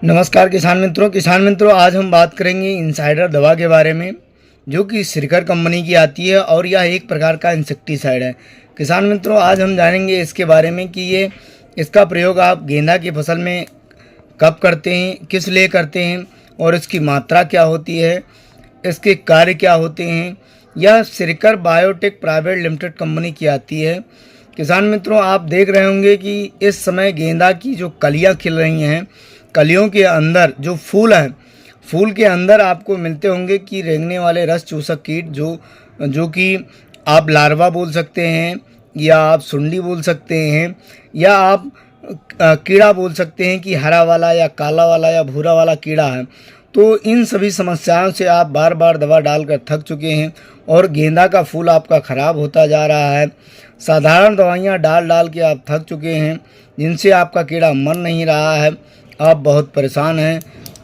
नमस्कार किसान मित्रों आज हम बात करेंगे इनसाइडर दवा के बारे में जो कि सिरकर कंपनी की आती है और यह एक प्रकार का इंसेक्टिसाइड है। किसान मित्रों आज हम जानेंगे इसके बारे में कि ये इसका प्रयोग आप गेंदा की फसल में कब करते हैं, किस लिए करते हैं और इसकी मात्रा क्या होती है, इसके कार्य क्या होते हैं। यह Sirkar biotech private limited company की आती है। किसान मित्रों आप देख रहे होंगे कि इस समय गेंदा की जो कलियां खिल रही हैं, कलियों के अंदर जो फूल हैं, फूल के अंदर आपको मिलते होंगे कि रेंगने वाले रस चूसक कीट जो कि आप लार्वा बोल सकते हैं या आप सुंडी बोल सकते हैं या आप कीड़ा बोल सकते हैं कि हरा वाला या काला वाला या भूरा वाला कीड़ा है। तो इन सभी समस्याओं से आप बार बार दवा डालकर थक चुके हैं और गेंदा का फूल आपका ख़राब होता जा रहा है। साधारण दवाइयाँ डाल डाल के आप थक चुके हैं जिनसे आपका कीड़ा मर नहीं रहा है, आप बहुत परेशान हैं।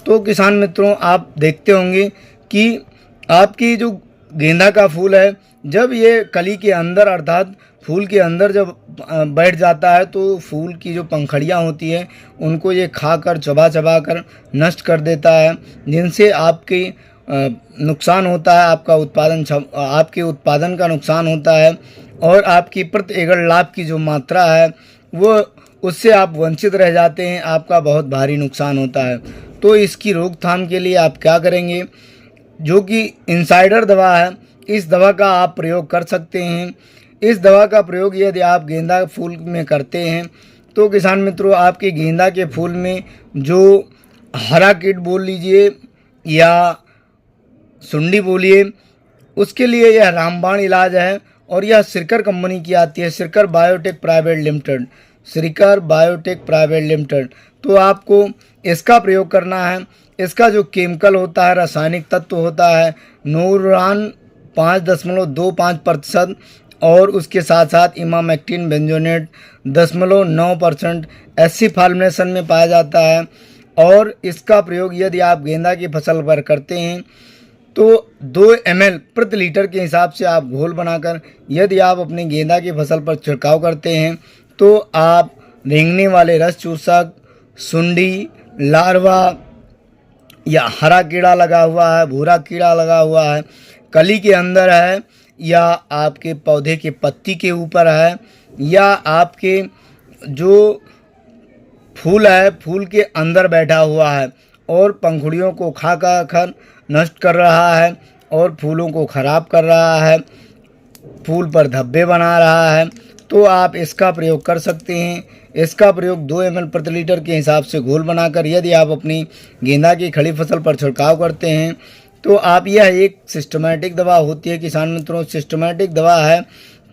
तो किसान मित्रों आप देखते होंगे कि आपकी जो गेंदा का फूल है जब ये कली के अंदर अर्थात फूल के अंदर जब बैठ जाता है तो फूल की जो पंखड़ियाँ होती है उनको ये खाकर चबा चबा कर नष्ट कर देता है, जिनसे आपकी नुकसान होता है, आपके उत्पादन का नुकसान होता है और आपकी प्रति एकड़ लाभ की जो मात्रा है वो उससे आप वंचित रह जाते हैं, आपका बहुत भारी नुकसान होता है। तो इसकी रोकथाम के लिए आप क्या करेंगे, जो कि इनसाइडर दवा है, इस दवा का आप प्रयोग कर सकते हैं। इस दवा का प्रयोग यदि आप गेंदा फूल में करते हैं तो किसान मित्रों आपके गेंदा के फूल में जो हरा कीट बोल लीजिए या सुंडी बोलिए, उसके लिए यह रामबाण इलाज है और यह सिरकर कंपनी की आती है, Sirkar biotech private limited, Sirkar biotech private limited. तो आपको इसका प्रयोग करना है। इसका जो केमिकल होता है, रासायनिक तत्व होता है नूरान 5.25% और उसके साथ साथ इमामेक्टिन बेंजोनेट 0.9% ऐसी फॉर्मुलेशन में पाया जाता है। और इसका प्रयोग यदि आप गेंदा की फसल पर करते हैं तो 2 ml प्रति लीटर के हिसाब से आप घोल बनाकर यदि आप अपनी गेंदा की फसल पर छिड़काव करते हैं तो आप रेंगने वाले रस चूसक, सुंडी, लार्वा या हरा कीड़ा लगा हुआ है, भूरा कीड़ा लगा हुआ है, कली के अंदर है या आपके पौधे के पत्ती के ऊपर है या आपके जो फूल है फूल के अंदर बैठा हुआ है और पंखुड़ियों को खाकर नष्ट कर रहा है और फूलों को ख़राब कर रहा है, फूल पर धब्बे बना रहा है, तो आप इसका प्रयोग कर सकते हैं। इसका प्रयोग 2 ml प्रति लीटर के हिसाब से घोल बनाकर यदि आप अपनी गेंदा की खड़ी फसल पर छिड़काव करते हैं तो आप यह एक सिस्टमेटिक दवा होती है। किसान मित्रों सिस्टमेटिक दवा है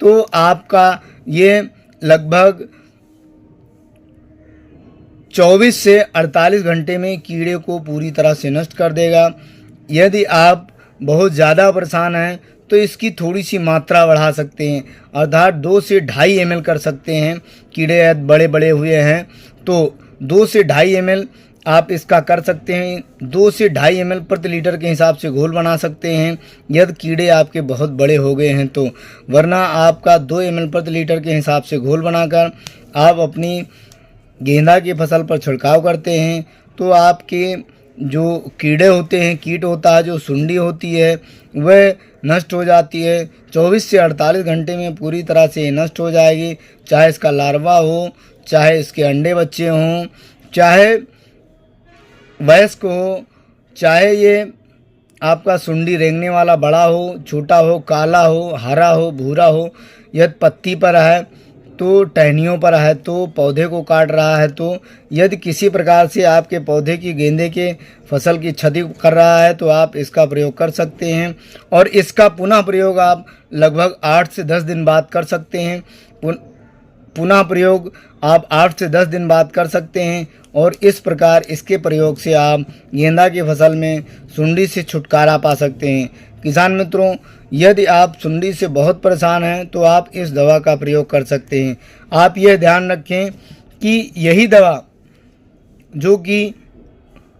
तो आपका ये लगभग 24 से 48 घंटे में कीड़े को पूरी तरह से नष्ट कर देगा। यदि आप बहुत ज़्यादा परेशान हैं तो इसकी थोड़ी सी मात्रा बढ़ा सकते हैं, अर्थात 2 से 2.5 ml कर सकते हैं। कीड़े बड़े बड़े हुए हैं तो 2 से 2.5 ml आप इसका कर सकते हैं। 2 से 2.5 ml प्रति लीटर के हिसाब से घोल बना सकते हैं यदि कीड़े आपके बहुत बड़े हो गए हैं तो, वरना आपका 2 ml प्रति लीटर के हिसाब से घोल बनाकर आप अपनी गेंदा की फसल पर छिड़काव करते हैं तो आपके जो कीड़े होते हैं, कीट होता है, जो सुंडी होती है वह नष्ट हो जाती है। 24 से 48 घंटे में पूरी तरह से नष्ट हो जाएगी, चाहे इसका लार्वा हो, चाहे इसके अंडे बच्चे हों, चाहे वयस्क हो, चाहे ये आपका सुंडी रेंगने वाला बड़ा हो, छोटा हो, काला हो, हरा हो, भूरा हो, यदि पत्ती पर है तो टहनियों पर है तो पौधे को काट रहा है तो यदि किसी प्रकार से आपके पौधे की गेंदे के फसल की क्षति कर रहा है तो आप इसका प्रयोग कर सकते हैं। और इसका पुनः प्रयोग आप लगभग 8 से 10 दिन बाद कर सकते हैं। पुनः प्रयोग आप 8 से 10 दिन बाद कर सकते हैं और इस प्रकार इसके प्रयोग से आप गेंदा की फसल में सुंडी से छुटकारा पा सकते हैं। किसान मित्रों यदि आप सुंडी से बहुत परेशान हैं तो आप इस दवा का प्रयोग कर सकते हैं। आप यह ध्यान रखें कि यही दवा जो कि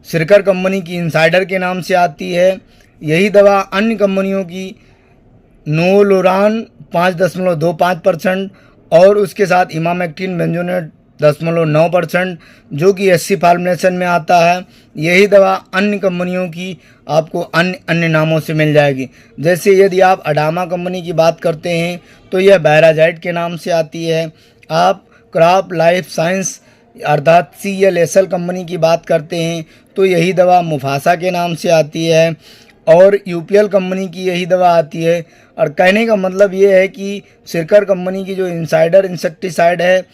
सिरकर कंपनी की इनसाइडर के नाम से आती है, यही दवा अन्य कंपनियों की नोलोरान 5.25% और उसके साथ इमामेक्टिन बेंजोनेट 0.9%, जो कि SC फॉर्मुलेशन में आता है। यही दवा अन्य कंपनियों की आपको अन्य नामों से मिल जाएगी। जैसे यदि आप अडामा कंपनी की बात करते हैं तो यह बैराजाइड के नाम से आती है। आप क्रॉप लाइफ साइंस अर्थात CLSL कंपनी की बात करते हैं तो यही दवा मुफासा के नाम से आती है, और UPL कंपनी की यही दवा आती है। और कहने का मतलब ये है कि सिरकर कंपनी की जो इनसाइडर इंसेक्टिसाइड है,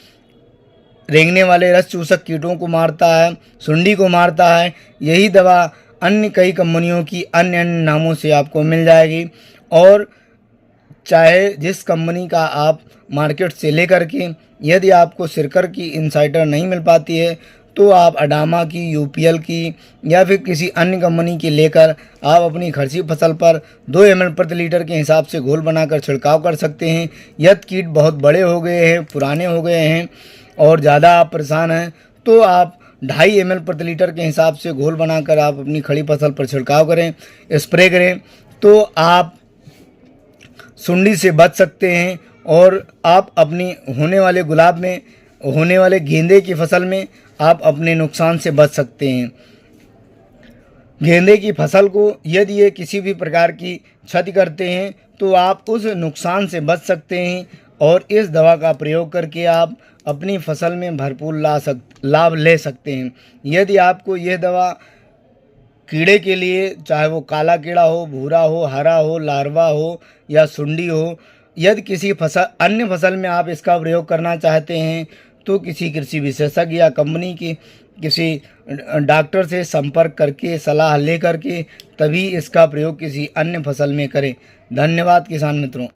रेंगने वाले रस चूसक कीटों को मारता है, सुंडी को मारता है, यही दवा अन्य कई कंपनियों की अन्य नामों से आपको मिल जाएगी। और चाहे जिस कंपनी का आप मार्केट से लेकर के यदि आपको सिरकर की इनसाइडर नहीं मिल पाती है तो आप अडामा की, UPL की या फिर किसी अन्य कंपनी की लेकर आप अपनी खर्ची फसल पर 2 ml प्रति लीटर के हिसाब से घोल बनाकर छिड़काव कर सकते हैं। यदि कीट बहुत बड़े हो गए हैं, पुराने हो गए हैं और ज़्यादा आप परेशान हैं तो आप 2.5 ml प्रति लीटर के हिसाब से घोल बनाकर आप अपनी खड़ी फसल पर छिड़काव करें, स्प्रे करें, तो आप सुंडी से बच सकते हैं। और आप अपनी होने वाले गुलाब में, होने वाले गेंदे की फसल में आप अपने नुकसान से बच सकते हैं। गेंदे की फसल को यदि ये किसी भी प्रकार की क्षति करते हैं तो आप उस नुकसान से बच सकते हैं और इस दवा का प्रयोग करके आप अपनी फसल में भरपूर लाभ ले सकते हैं। यदि आपको यह दवा कीड़े के लिए, चाहे वो काला कीड़ा हो, भूरा हो, हरा हो, लार्वा हो या सुंडी हो, यदि किसी अन्य फसल में आप इसका प्रयोग करना चाहते हैं तो किसी कृषि विशेषज्ञ या कंपनी की किसी डॉक्टर से संपर्क करके सलाह ले करके तभी इसका प्रयोग किसी अन्य फसल में करें। धन्यवाद किसान मित्रों।